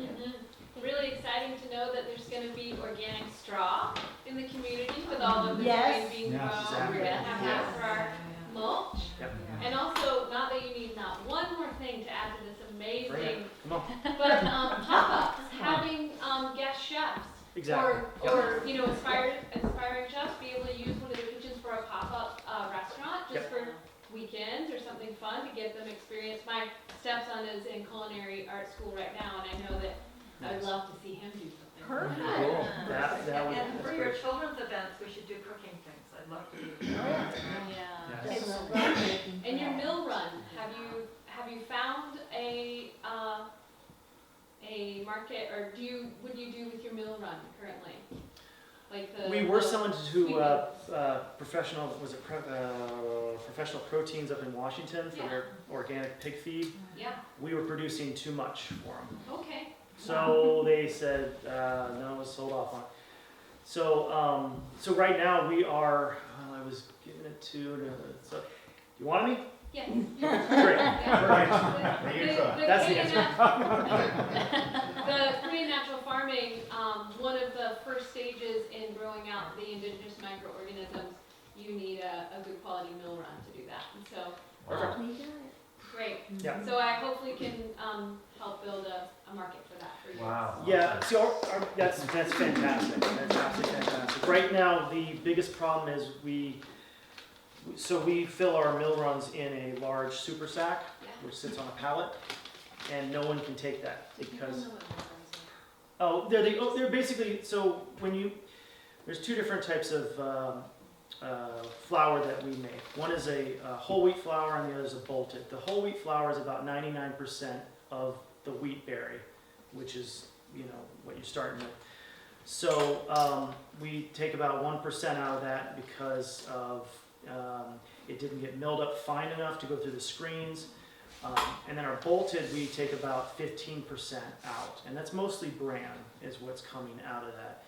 Really exciting to know that there's going to be organic straw in the community with all of the Yes. grain being Yes, grown. exactly. We're going to have that for our mulch. Yep. And also, not that you need not one more thing to add to this Bring amazing, it. Come on. but pop-ups, having guest chefs. Exactly. Or you know, aspiring chefs be able to use one of the kitchens for a pop-up restaurant just Yep. for weekends or something fun to get them experience. My stepson is in culinary art school right now, and I know that I would love to see him do something. Perfect. Cool. That would, And that's for your great. children's events, we should do cooking things. I'd love to do that. Yeah. Yes. Definitely. And your mill run, have you found a market, or what do you do with your mill run currently? Like the We were selling to sweet professional proteins up in Washington for Yeah. their organic pig feed. Yeah. We were producing too much for them. Okay. So they said, no, let's hold off on it. So right now we are, I was giving it to, so, you want me? Yes. Great. Yeah. That's the answer. The Korean natural farming, one of the first stages in growing out the indigenous microorganisms, you need a good quality mill run to do that. And so, great. Yeah. So I hopefully can help build a market for that for you. Wow. Yeah, so that's fantastic. That's absolutely fantastic. Right now, the biggest problem is we fill our mill runs in a large super sack, Yeah. which sits on a pallet, and no one can take that I don't because know what mill runs are. they're basically, so there's two different types of flour that we make. One is a whole wheat flour and the other is a bolted. The whole wheat flour is about 99% of the wheat berry, which is, what you're starting with. So we take about 1% out of that because of it didn't get milled up fine enough to go through the screens. And then our bolted, we take about 15% out. And that's mostly bran is what's coming out of that.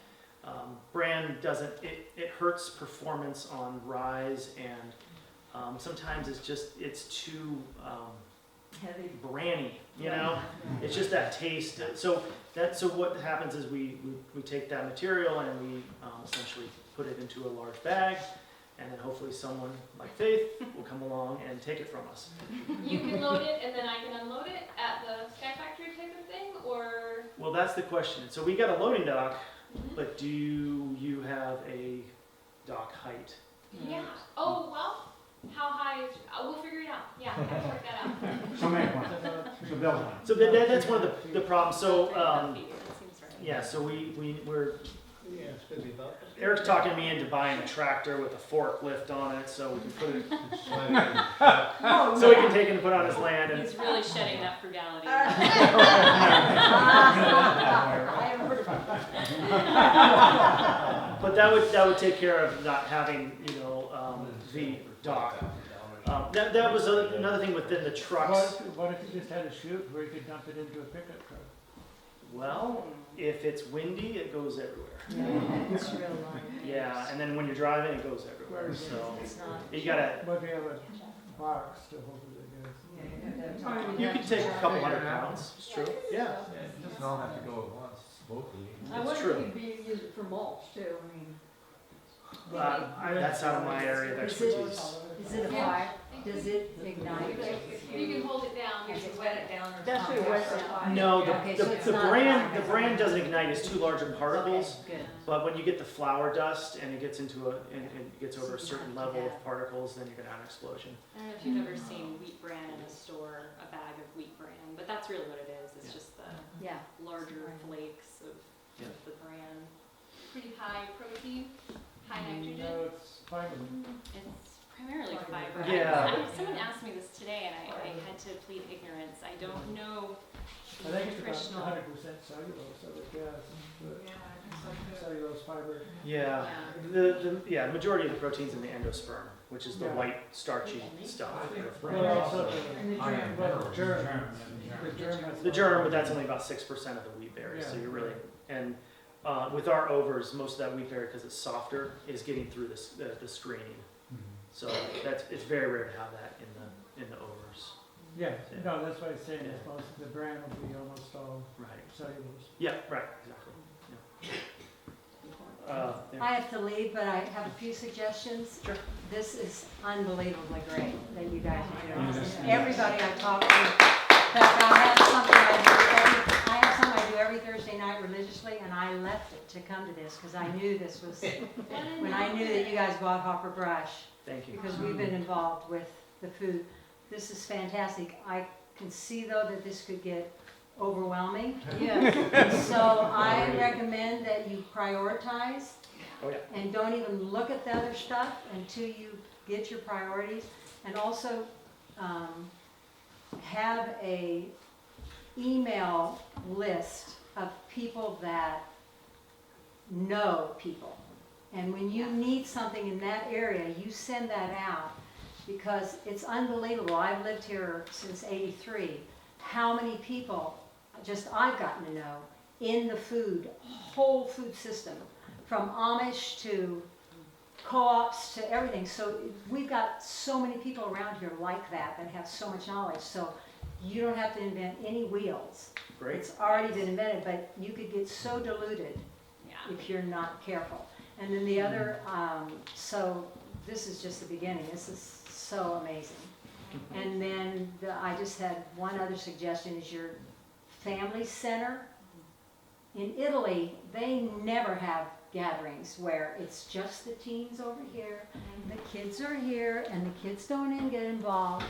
Bran doesn't, it hurts performance on rise, and sometimes it's too Heavy. branny, It's just that taste. So what happens is we take that material and we essentially put it into a large bag, and then hopefully someone like Faith will come along and take it from us. You can load it and then I can unload it at the Sky Factory type of thing, or? Well, that's the question. So we got a loading dock, but do you have a dock height? Yeah. Oh, well, how high is, we'll figure it out. Yeah, I can work that out. So make one. So build one. So that's one of the problems. So That seems right. yeah, so we're Yeah, it's busy about. Eric's talking me into buying a tractor with a forklift on it, so we can put it, Oh, so we can take it and put it on his land. And He's really shedding that frugality. I haven't heard about that. but that would take care of not having the dock. That was another thing within the trucks. What if you just had a chute where you could dump it into a pickup truck? Well, if it's windy, it goes everywhere. It's real long. Yeah, and then when you're driving, it goes everywhere. So It's not. you gotta. What if you have a box to hold it, I guess? You could take a couple hundred pounds. It's true. Yeah. It doesn't all have to go at once locally. I It's wonder true. if you'd use it for mulch too, I mean. That's out of my area of expertise. Is it a fire? Does it ignite? You can hold it down. You can wet it down or That's something. what it was. No, Okay, so it's the not brand fire. doesn't ignite. It's too large in particles. Okay, good. But when you get the flour dust and it gets into and it gets over a certain level of particles, then you're gonna have an explosion. I don't know if you've ever seen wheat bran in a store, a bag of wheat bran, but that's really what it is. It's Yeah. just the Yeah. larger flakes of Yeah. the bran. Pretty high protein, high nitrogen. No, it's fiber. It's primarily fiber. Yeah. Someone asked me this today, and I had to plead ignorance. I don't know I think it's nutritional. about 100% cellulose, I would guess. But cellulose cellulose fiber. Yeah, the majority of the protein's in the endosperm, which is the Yeah. white starchy stuff. But also And the the germ. germ. The germ has. The germ, but that's only about 6% of the wheat berry, so Yeah. you're really, and with our overs, most of that wheat berry, because it's softer, is getting through this, the screening. So it's very rare to have that in the overs. Yeah, no, that's what I'm saying, is most of the bran will be almost all Right. cellulose. Yeah, right, exactly. Yeah. I have to leave, but I have a few suggestions. Sure. This is unbelievably great that you guys are doing. Everybody I talk to, in fact, I have something I do every Thursday night religiously, and I left it to come to this because I knew this was, when I knew that you guys bought Hopper Brush, Thank you. because we've been involved with the food. This is fantastic. I can see though that this could get overwhelming. Yes. So I recommend that you prioritize Oh, yeah. and don't even look at the other stuff until you get your priorities. And also have a email list of people that know people. And when you need something in that area, you send that out, because it's unbelievable. I've lived here since '83. How many people just I've gotten to know in the whole food system, from Amish to co-ops to everything. So we've got so many people around here like that have so much knowledge. So you don't have to invent any wheels. Great. It's already been invented, but you could get so diluted Yeah. if you're not careful. And then the other, so this is just the beginning. This is so amazing. And then I just had one other suggestion is your family center. In Italy, they never have gatherings where it's just the teens over here, the kids are here, and the kids don't even get involved.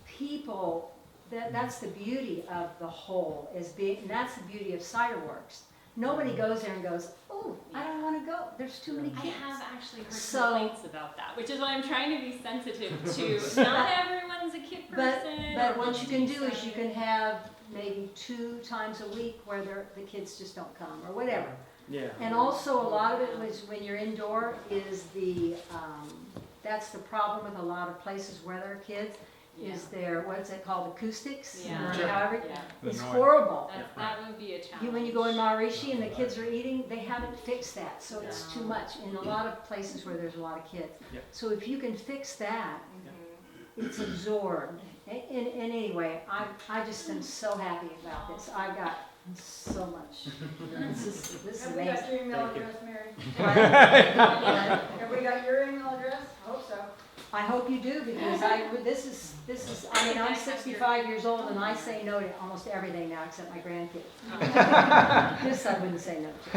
People, that's the beauty of the whole, and that's the beauty of Cider Works. Nobody goes there and goes, oh, I don't want to go. There's too many I kids. have actually heard So- complaints about that, which is why I'm trying to be sensitive to. Not everyone's a kid person. But or what wants you to can be do is you surrounded. can have maybe 2 times a week where the kids just don't come or whatever. Yeah. And also a lot of it was when you're indoor is that's the problem with a lot of places where there are kids, is their, what's it called, acoustics? Yeah. Or Sure. however, Yeah. it's horrible. That would be a challenge. When you go in Maharishi and the kids are eating, they haven't fixed that, so it's too much in a lot of places where there's a lot of kids. Yeah. So if you can fix that, Mhm. it's absorbed. In anyway, I just am so happy about this. I got so much. This is Have we amazing. got your email Thank you. address, Mary? But Have we got your email address? I hope so. I hope you do, because this is, I mean, I'm 65 years old and I say no to almost everything now except my grandkids. This I wouldn't say no to.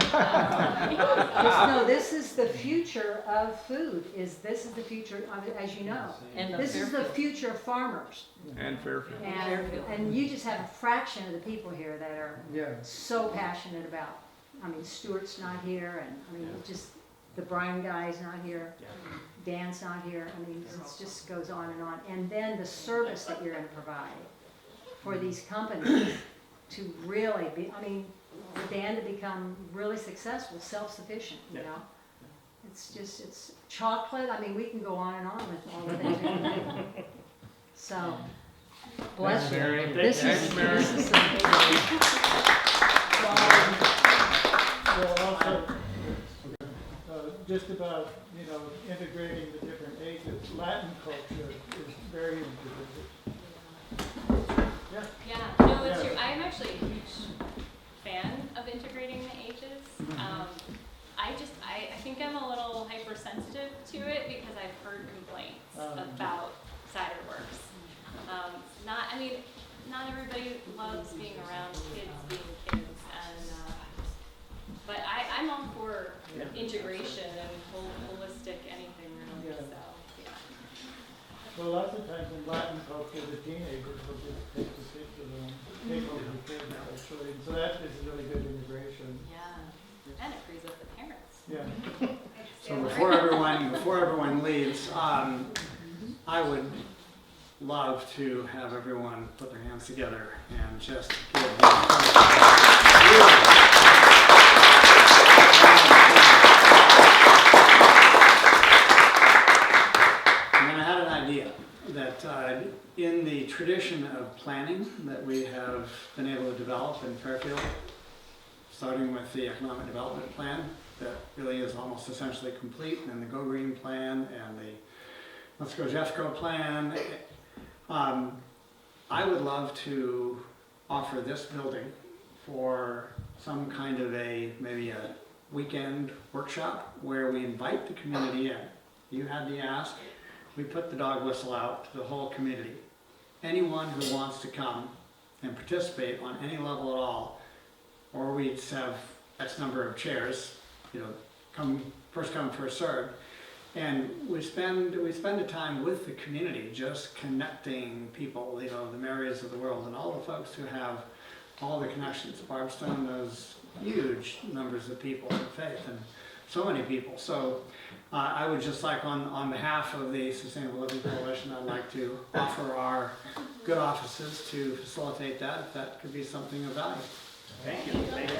No, this is the future of food, this is the future, as you know. And This is the future of farmers. And Fairfield. And you just have a fraction of the people here that are Yeah. so passionate about, I mean, Stuart's not here, and, I mean, just, the Brian guy's not here. Yeah. Dan's not here, I mean, it just goes on. And then the service that you're gonna provide for these companies to really be, I mean, for Dan to become really successful, self-sufficient, you Yeah. know? It's chocolate, I mean, we can go on and on with all the things we can do. So, bless you. Mary. This is the Well, also, just about, integrating the different ages, Latin culture is very integrated. Yeah, no, it's true. I'm actually a huge fan of integrating the ages. I think I'm a little hypersensitive to it because I've heard complaints about Cider Works. Not everybody loves being around kids being kids, but I'm all for integration and holistic anything really. Yeah. So yeah. Well, lots of times in Latin culture, the teenagers will just take the kids to them, take over the kids actually, and so that is a really good integration. Yeah, and it frees up the parents. Yeah. So before everyone leaves, I would love to have everyone put their hands together and just give them tradition of planning that we have been able to develop in Fairfield, starting with the economic development plan that really is almost essentially complete, and the Go Green plan and the Let's Go Jeffco plan. I would love to offer this building for some kind of maybe a weekend workshop where we invite the community in. You had the ask, we put the dog whistle out to the whole community. Anyone who wants to come and participate on any level at all, or we have X number of chairs, first come, first served. And we spend the time with the community, just connecting people, the Marys of the world, and all the folks who have all the connections. Barbstone knows huge numbers of people in faith, and so many people. So I would just like, on behalf of the Sustainable Living Coalition, I'd like to offer our good offices to facilitate that, if that could be something of value. Thank you. Thank you.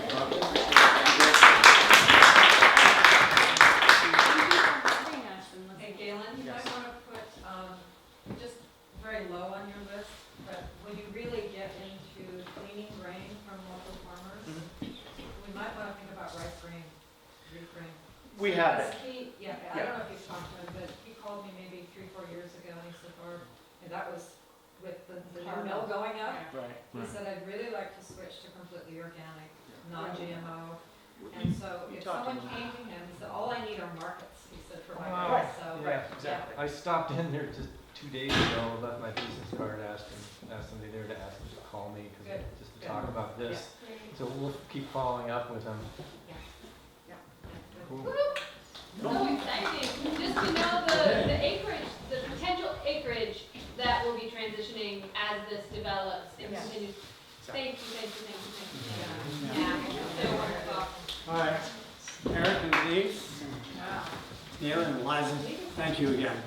Hey, Galen, you might want to put, just very low on your list, but when you really get into cleaning grain from local farmers, we might want to think about rice grain, wheat grain. We have it. I don't know if you've talked to him, but he called me maybe 3-4 years ago, and he said, Barb, and that was with the new mill going up. Right. He said, I'd really like to switch to completely organic, non-GMO. And so if someone came to him, he said, all I need are markets, he said, for my grain. So, Exactly. I stopped in there just 2 days ago, left my business card, asked somebody there to ask them to call me, just to talk about this. So we'll keep following up with them. Cool. So exciting, just to know the acreage, the potential acreage that will be transitioning as this develops and continues. Thank you. Yeah, so wonderful. All right, Eric and Denise, Neil and Eliza, thank you again.